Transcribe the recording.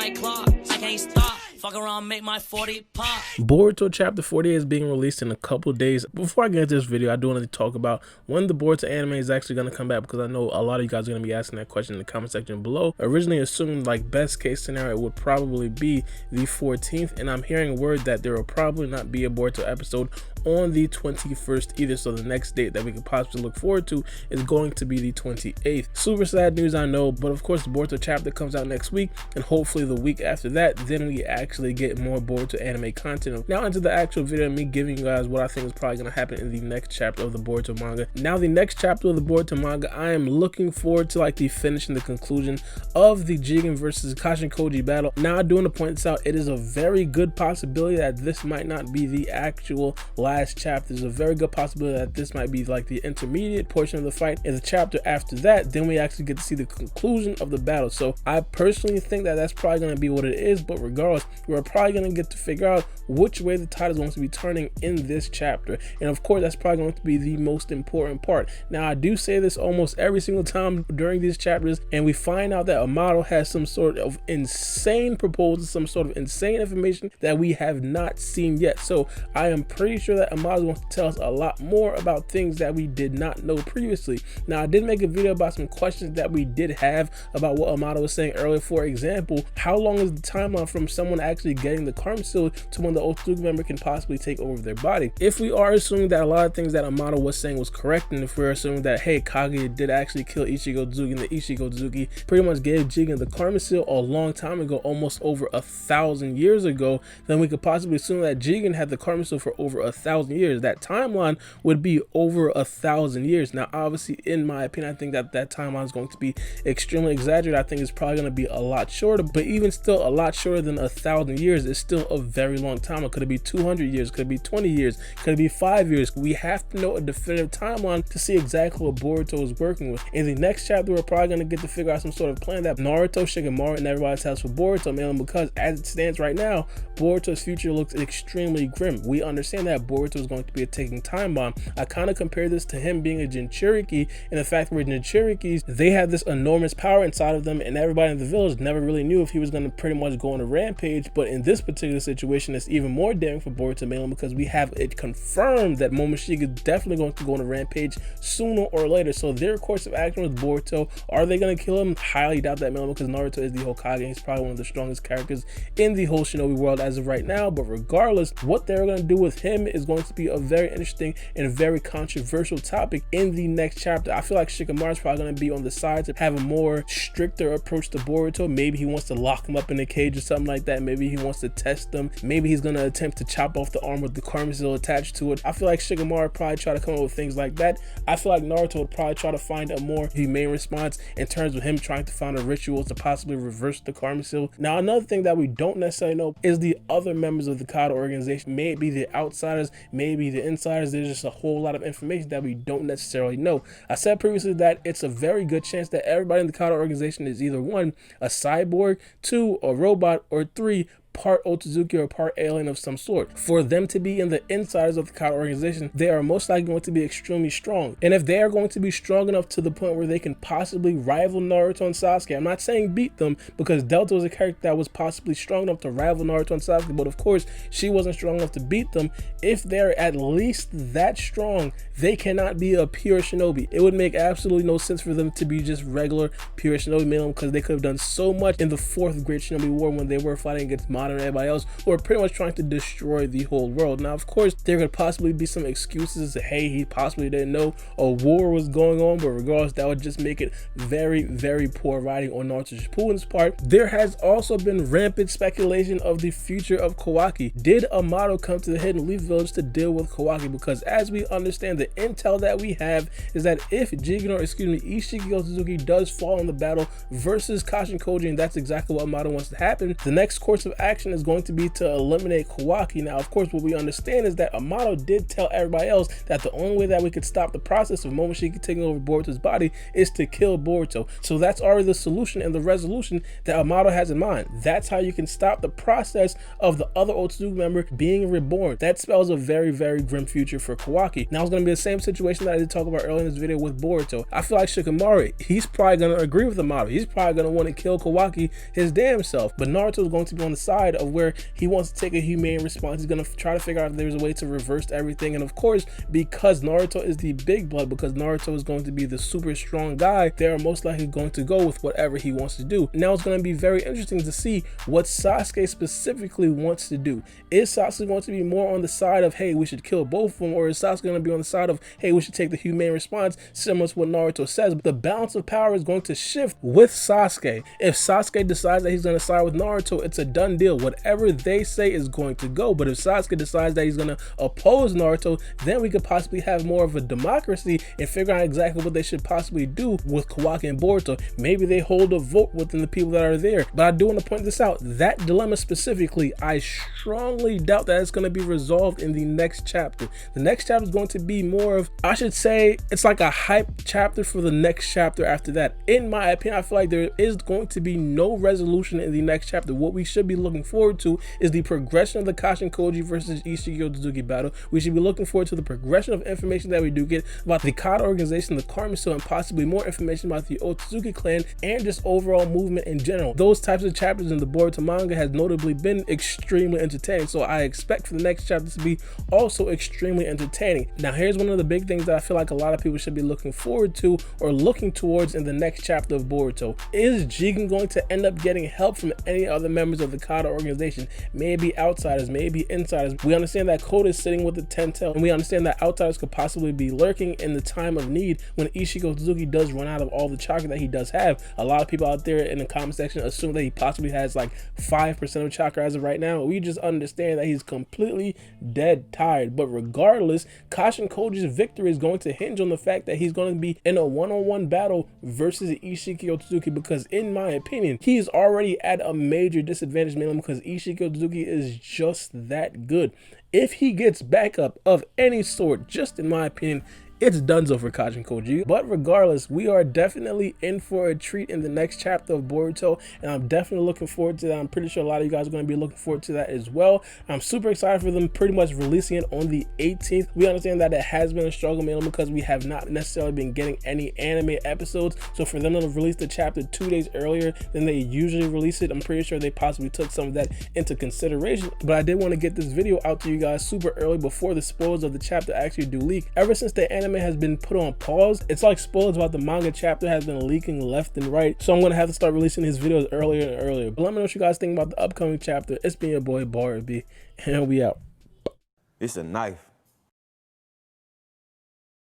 like clock. I can't stop. Fuck around, make my 40 pop. Boruto chapter 48 is being released in a couple days. Before I get into this video, I do want to talk about when the Boruto anime is actually going to come back, because I know a lot of you guys are going to be asking that question in the comment section below. Originally assuming like best case scenario it would probably be the 14th, and I'm hearing word that there will probably not be a Boruto episode on the 21st either, so the next date that we could possibly look forward to is going to be the 28th. Super sad news, I know, but of course the Boruto chapter comes out next week, and hopefully the week after that then we actually get more Boruto anime content. Now into the actual video, me giving you guys what I think is probably going to happen in the next chapter of the Boruto manga. Now the next chapter of the Boruto manga, I am looking forward to like the finish and the conclusion of the Jigen versus Kashin battle. Now I do want to point this out, it is a very good possibility that this might not be the actual last chapter. There's a very good possibility that this might be like the intermediate portion of the fight. In the chapter after that, then we actually get to see the conclusion of the battle. So I personally think that that's probably going to be what it is, but regardless, we're probably going to get to figure out which way the tide is going to be turning in this chapter, and of course that's probably going to be the most important part. Now I do say this almost every single time during these chapters, and we find out that Amado has some sort of insane proposal, some sort of insane information that we have not seen yet. So I am pretty sure that Amado wants to tell us a lot more about things that we did not know previously. Now I did make a video about some questions that we did have about what Amado was saying earlier. For example, how long is the timeline from someone actually getting the karma seal to when the Otsutsuki member can possibly take over their body? If we are assuming that a lot of things that Amado was saying was correct, and if we're assuming that hey, Kage did actually kill Ichigo Tsuki, and the Ichigo Tsuki pretty much gave Jigen the karma seal a long time ago, almost over 1,000 years ago, then we could possibly assume that Jigen had the karma seal for over 1,000 years. That timeline would be over 1,000 years. Now obviously, in my opinion, I think that that timeline is going to be extremely exaggerated. I think it's probably going to be a lot shorter, but even still, a lot shorter than 1,000 years is still a very long time. It could be 200 years, could it be 20 years, could it be 5 years? We have to know a definitive timeline to see exactly what Boruto is working with. In the next chapter, we're probably going to get to figure out some sort of plan that Naruto, Shikamaru, and everybody has for Boruto, man, because as it stands right now, Boruto's future looks extremely grim. We understand that Boruto is going to be a ticking time bomb. I kind of compare this to him being a Jinchuriki, and the fact that Jinchurikis, they have this enormous power inside of them, and everybody in the village never really knew if he was going to pretty much go on a rampage. But in this particular situation, it's even more damning for Boruto, mainly because we have it confirmed that Momoshiki is definitely going to go on a rampage sooner or later. So their course of action with Boruto, are they going to kill him? Highly doubt that, mainly because Naruto is the Hokage. He's probably one of the strongest characters in the whole shinobi world as of right now. But regardless, what they're going to do with him is going to be a very interesting and very controversial topic in the next chapter. I feel like Shikamaru is probably going to be on the side to have a more stricter approach to Boruto. Maybe he wants to lock him up in a cage or something like that. Maybe he wants to test them. Maybe he's going to attempt to chop off the arm with the karma seal attached to it. I feel like Shikamaru would probably try to come up with things like that. I feel like Naruto would probably try to find a more humane response in terms of him trying to find a ritual to possibly reverse the karma seal. Now another thing that we don't necessarily know is the other members of the Kado organization. Maybe the outsiders, maybe the insiders. There's just a whole lot of information that we don't necessarily know. I said previously that it's a very good chance that everybody in the Kado organization is either 1, a cyborg, 2, a robot, or 3, part Otsutsuki or part alien of some sort. For them to be in the insiders of the Kado organization, they are most likely going to be extremely strong. And if they are going to be strong enough to the point where they can possibly rival Naruto and Sasuke, I'm not saying beat them, because Delta was a character that was possibly strong enough to rival Naruto and Sasuke, but of course she wasn't strong enough to beat them. If they're at least that strong, they cannot be a pure shinobi. It would make absolutely no sense for them to be just regular pure shinobi, mainly because they could have done so much in the 4th Great Shinobi War when they were fighting against modern everybody else, who are pretty much trying to destroy the whole world. Now of course there could possibly be some excuses, hey, he possibly didn't know a war was going on, but regardless, that would just make it very, very poor writing on Naruto Shippuden's part. There has also been rampant speculation of the future of Kawaki. Did Amado come to the Hidden Leaf Village to deal with Kawaki? Because as we understand, the intel that we have is that if Jigen, or excuse me, Ishiki Otsutsuki does fall in the battle versus Kashin, and that's exactly what Amado wants to happen, the next course of action action is going to be to eliminate Kawaki. Now, of course, what we understand is that Amato did tell everybody else that the only way that we could stop the process of Momoshiki taking over Boruto's body is to kill Boruto. So that's already the solution and the resolution that Amato has in mind. That's how you can stop the process of the other Otsutsuki member being reborn. That spells a very, very grim future for Kawaki. Now, it's going to be the same situation that I did talk about earlier in this video with Boruto. I feel like Shikamaru, he's probably going to agree with Amato. He's probably going to want to kill Kawaki his damn self. But Naruto is going to be on the side of where he wants to take a humane response. He's going to try to figure out if there's a way to reverse everything. And of course, because Naruto is the big blood, because Naruto is going to be the super strong guy, they are most likely going to go with whatever he wants to do. Now it's going to be very interesting to see what Sasuke specifically wants to do. Is Sasuke going to be more on the side of, hey, we should kill both of them, or is Sasuke going to be on the side of, hey, we should take the humane response, similar to what Naruto says? But the balance of power is going to shift with Sasuke. If Sasuke decides that he's going to side with Naruto, it's a done deal. Whatever they say is going to go. But if Sasuke decides that he's going to oppose Naruto, then we could possibly have more of a democracy and figure out exactly what they should possibly do with Kawaki and Boruto. Maybe they hold a vote within the people that are there. But I do want to point this out. That dilemma specifically, I strongly doubt that it's going to be resolved in the next chapter. The next chapter is going to be more of, I should say, it's like a hype chapter for the next chapter after that. In my opinion, I feel like there is going to be no resolution in the next chapter. What we should be looking forward to is the progression of the Kashin Koji versus Ishiki Otsutsuki battle. We should be looking forward to the progression of information that we do get about the Kata organization, the Karmasu, and possibly more information about the Otsutsuki clan and just overall movement in general. Those types of chapters in the Boruto manga has notably been extremely entertaining, so I expect for the next chapter to be also extremely entertaining. Now, here's one of the big things that I feel like a lot of people should be looking forward to or looking towards in the next chapter of Boruto. Is Jigen going to end up getting help from any other members of the Kata organization? Maybe outsiders, maybe insiders. We understand that Kota is sitting with the 10 tail, and we understand that outsiders could possibly be lurking in the time of need when Ishiki Otsutsuki does run out of all the chakra that he does have. A lot of people out there in the comment section assume that he possibly has like 5% of chakra as of right now. We just understand that he's completely dead tired. But regardless, Kashin Koji's victory is going to hinge on the fact that he's going to be in a one-on-one battle versus Ishiki Otsutsuki, because in my opinion, he's already at a major disadvantage, mainly because Ishiki Otsutsuki is just that good. If he gets backup of any sort, just in my opinion, it's donezo for Kashin Koji. But regardless, we are definitely in for a treat in the next chapter of Boruto, and I'm definitely looking forward to that. I'm pretty sure a lot of you guys are going to be looking forward to that as well. I'm super excited for them pretty much releasing it on the 18th. We understand that it has been a struggle, mainly because we have not necessarily been getting any anime episodes. So for them to release the chapter 2 days earlier than they usually release it, I'm pretty sure they possibly took some of that into consideration. But I did want to get this video out to you guys super early before the spoilers of the chapter actually do leak. Ever since the anime has been put on pause, it's like spoilers about the manga chapter has been leaking left and right, so I'm gonna have to start releasing these videos earlier and earlier. But let me know what you guys think about the upcoming chapter. It's been your boy Bar B, and we out. It's a knife.